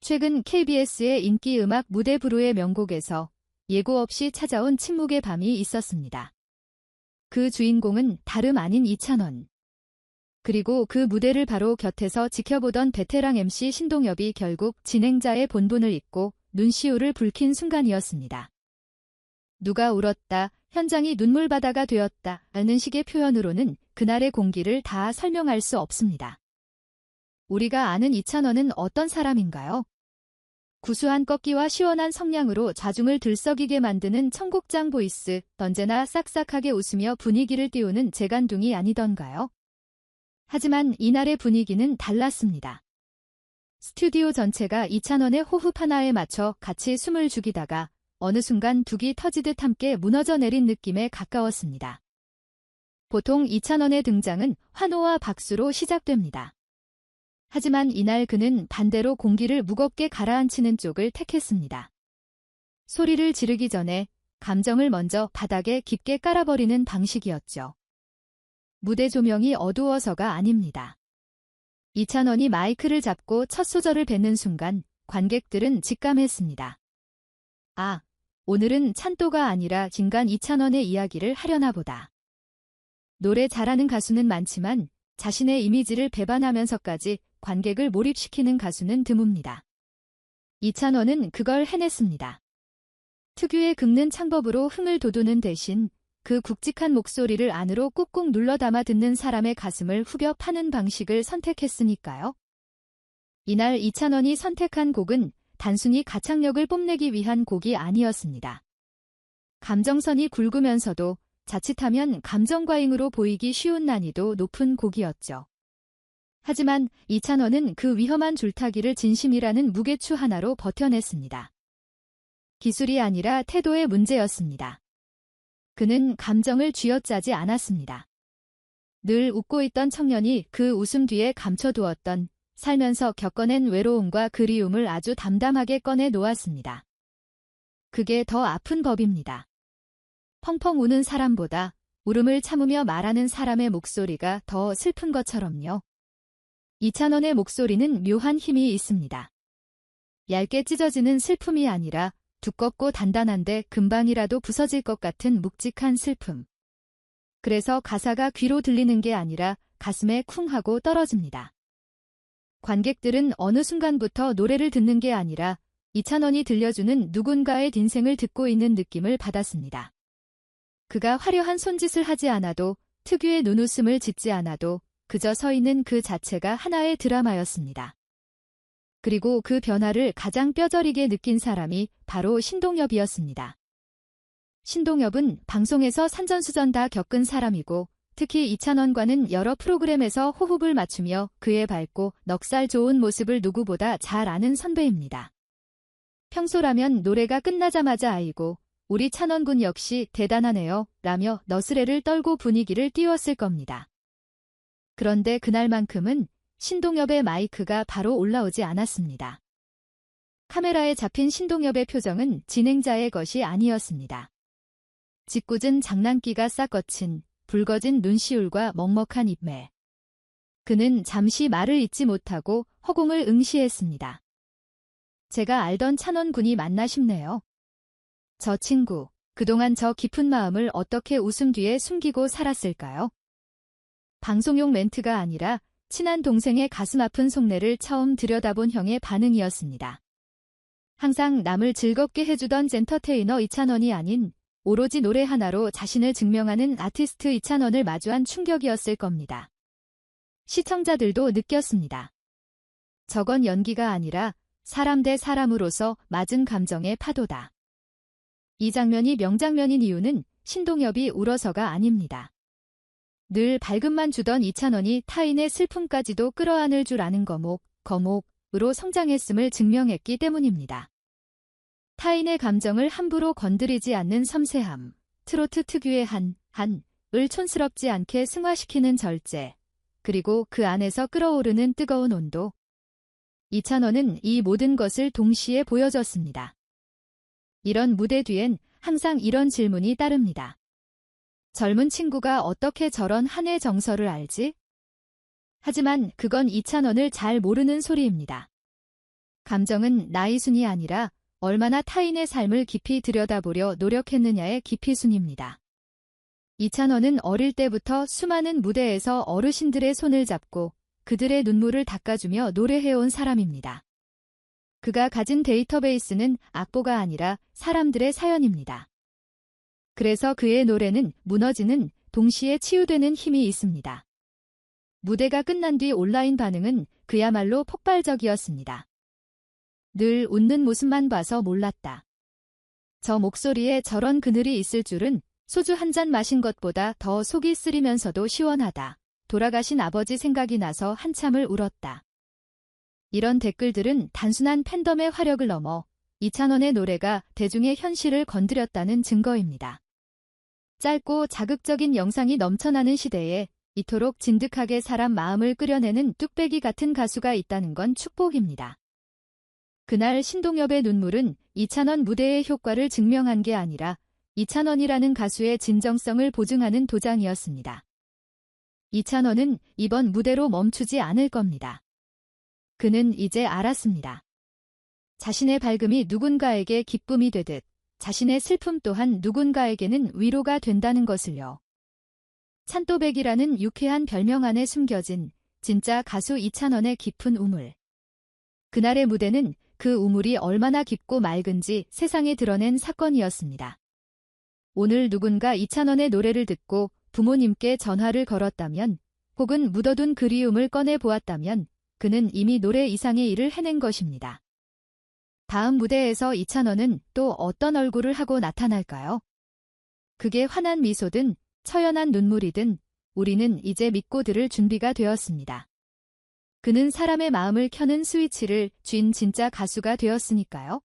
최근 KBS의 인기 음악 무대 브루의 명곡에서 예고 없이 찾아온 침묵의 밤이 있었습니다. 그 주인공은 다름 아닌 이찬원. 그리고 그 무대를 바로 곁에서 지켜보던 베테랑 MC 신동엽이 결국 진행자의 본분을 잊고 눈시울을 붉힌 순간이었습니다. 누가 울었다, 현장이 눈물바다가 되었다 라는 식의 표현으로는 그날의 공기를 다 설명할 수 없습니다. 우리가 아는 이찬원은 어떤 사람인가요? 구수한 꺾기와 시원한 성량으로 좌중을 들썩이게 만드는 청국장 보이스, 언제나 싹싹하게 웃으며 분위기를 띄우는 재간둥이 아니던가요? 하지만 이날의 분위기는 달랐습니다. 스튜디오 전체가 이찬원의 호흡 하나에 맞춰 같이 숨을 죽이다가 어느 순간 둑이 터지듯 함께 무너져 내린 느낌에 가까웠습니다. 보통 이찬원의 등장은 환호와 박수로 시작됩니다. 하지만 이날 그는 반대로 공기를 무겁게 가라앉히는 쪽을 택했습니다. 소리를 지르기 전에 감정을 먼저 바닥에 깊게 깔아버리는 방식이었죠. 무대 조명이 어두워서가 아닙니다. 이찬원이 마이크를 잡고 첫 소절을 뱉는 순간 관객들은 직감했습니다. 아, 오늘은 찬또가 아니라 진간 이찬원의 이야기를 하려나 보다. 노래 잘하는 가수는 많지만 자신의 이미지를 배반하면서까지 관객을 몰입시키는 가수는 드뭅니다. 이찬원은 그걸 해냈습니다. 특유의 긁는 창법으로 흥을 돋우는 대신 그 굵직한 목소리를 안으로 꾹꾹 눌러 담아 듣는 사람의 가슴을 후벼 파는 방식을 선택했으니까요. 이날 이찬원이 선택한 곡은 단순히 가창력을 뽐내기 위한 곡이 아니었습니다. 감정선이 굵으면서도 자칫하면 감정과잉으로 보이기 쉬운 난이도 높은 곡이었죠. 하지만 이찬원은 그 위험한 줄타기를 진심이라는 무게추 하나로 버텨냈습니다. 기술이 아니라 태도의 문제였습니다. 그는 감정을 쥐어짜지 않았습니다. 늘 웃고 있던 청년이 그 웃음 뒤에 감춰두었던 살면서 겪어낸 외로움과 그리움을 아주 담담하게 꺼내 놓았습니다. 그게 더 아픈 법입니다. 펑펑 우는 사람보다 울음을 참으며 말하는 사람의 목소리가 더 슬픈 것처럼요. 이찬원의 목소리는 묘한 힘이 있습니다. 얇게 찢어지는 슬픔이 아니라 두껍고 단단한데 금방이라도 부서질 것 같은 묵직한 슬픔. 그래서 가사가 귀로 들리는 게 아니라 가슴에 쿵 하고 떨어집니다. 관객들은 어느 순간부터 노래를 듣는 게 아니라 이찬원이 들려주는 누군가의 인생을 듣고 있는 느낌을 받았습니다. 그가 화려한 손짓을 하지 않아도, 특유의 눈웃음을 짓지 않아도 그저 서 있는 그 자체가 하나의 드라마였습니다. 그리고 그 변화를 가장 뼈저리게 느낀 사람이 바로 신동엽이었습니다. 신동엽은 방송에서 산전수전 다 겪은 사람이고 특히 이찬원과는 여러 프로그램에서 호흡을 맞추며 그의 밝고 넉살 좋은 모습을 누구보다 잘 아는 선배입니다. 평소라면 노래가 끝나자마자 아이고 우리 찬원군 역시 대단하네요 라며 너스레를 떨고 분위기를 띄웠을 겁니다. 그런데 그날만큼은 신동엽의 마이크가 바로 올라오지 않았습니다. 카메라에 잡힌 신동엽의 표정은 진행자의 것이 아니었습니다. 짓궂은 장난기가 싹 거친 붉어진 눈시울과 먹먹한 입매. 그는 잠시 말을 잇지 못하고 허공을 응시했습니다. 제가 알던 찬원군이 맞나 싶네요. 저 친구, 그동안 저 깊은 마음을 어떻게 웃음 뒤에 숨기고 살았을까요? 방송용 멘트가 아니라 친한 동생의 가슴 아픈 속내를 처음 들여다본 형의 반응이었습니다. 항상 남을 즐겁게 해주던 엔터테이너 이찬원이 아닌 오로지 노래 하나로 자신을 증명하는 아티스트 이찬원을 마주한 충격이었을 겁니다. 시청자들도 느꼈습니다. 저건 연기가 아니라 사람 대 사람으로서 맞은 감정의 파도다. 이 장면이 명장면인 이유는 신동엽이 울어서가 아닙니다. 늘 밝음만 주던 이찬원이 타인의 슬픔까지도 끌어안을 줄 아는 거목으로 성장했음을 증명했기 때문입니다. 타인의 감정을 함부로 건드리지 않는 섬세함, 트로트 특유의 한을 촌스럽지 않게 승화시키는 절제, 그리고 그 안에서 끓어오르는 뜨거운 온도. 이찬원은 이 모든 것을 동시에 보여줬습니다. 이런 무대 뒤엔 항상 이런 질문이 따릅니다. 젊은 친구가 어떻게 저런 한의 정서를 알지? 하지만 그건 이찬원을 잘 모르는 소리입니다. 감정은 나이 순이 아니라 얼마나 타인의 삶을 깊이 들여다보려 노력했느냐의 깊이 순입니다. 이찬원은 어릴 때부터 수많은 무대에서 어르신들의 손을 잡고 그들의 눈물을 닦아주며 노래해온 사람입니다. 그가 가진 데이터베이스는 악보가 아니라 사람들의 사연입니다. 그래서 그의 노래는 무너지는 동시에 치유되는 힘이 있습니다. 무대가 끝난 뒤 온라인 반응은 그야말로 폭발적이었습니다. 늘 웃는 모습만 봐서 몰랐다. 저 목소리에 저런 그늘이 있을 줄은 소주 한 잔 마신 것보다 더 속이 쓰리면서도 시원하다. 돌아가신 아버지 생각이 나서 한참을 울었다. 이런 댓글들은 단순한 팬덤의 화력을 넘어 이찬원의 노래가 대중의 현실을 건드렸다는 증거입니다. 짧고 자극적인 영상이 넘쳐나는 시대에 이토록 진득하게 사람 마음을 끌어내는 뚝배기 같은 가수가 있다는 건 축복입니다. 그날 신동엽의 눈물은 이찬원 무대의 효과를 증명한 게 아니라 이찬원이라는 가수의 진정성을 보증하는 도장이었습니다. 이찬원은 이번 무대로 멈추지 않을 겁니다. 그는 이제 알았습니다. 자신의 밝음이 누군가에게 기쁨이 되듯 자신의 슬픔 또한 누군가에게는 위로가 된다는 것을요. 찬또백이라는 유쾌한 별명 안에 숨겨진 진짜 가수 이찬원의 깊은 우물. 그날의 무대는 그 우물이 얼마나 깊고 맑은지 세상에 드러낸 사건이었습니다. 오늘 누군가 이찬원의 노래를 듣고 부모님께 전화를 걸었다면 혹은 묻어둔 그리움을 꺼내 보았다면 그는 이미 노래 이상의 일을 해낸 것입니다. 다음 무대에서 이찬원은 또 어떤 얼굴을 하고 나타날까요? 그게 환한 미소든 처연한 눈물이든 우리는 이제 믿고 들을 준비가 되었습니다. 그는 사람의 마음을 켜는 스위치를 쥔 진짜 가수가 되었으니까요.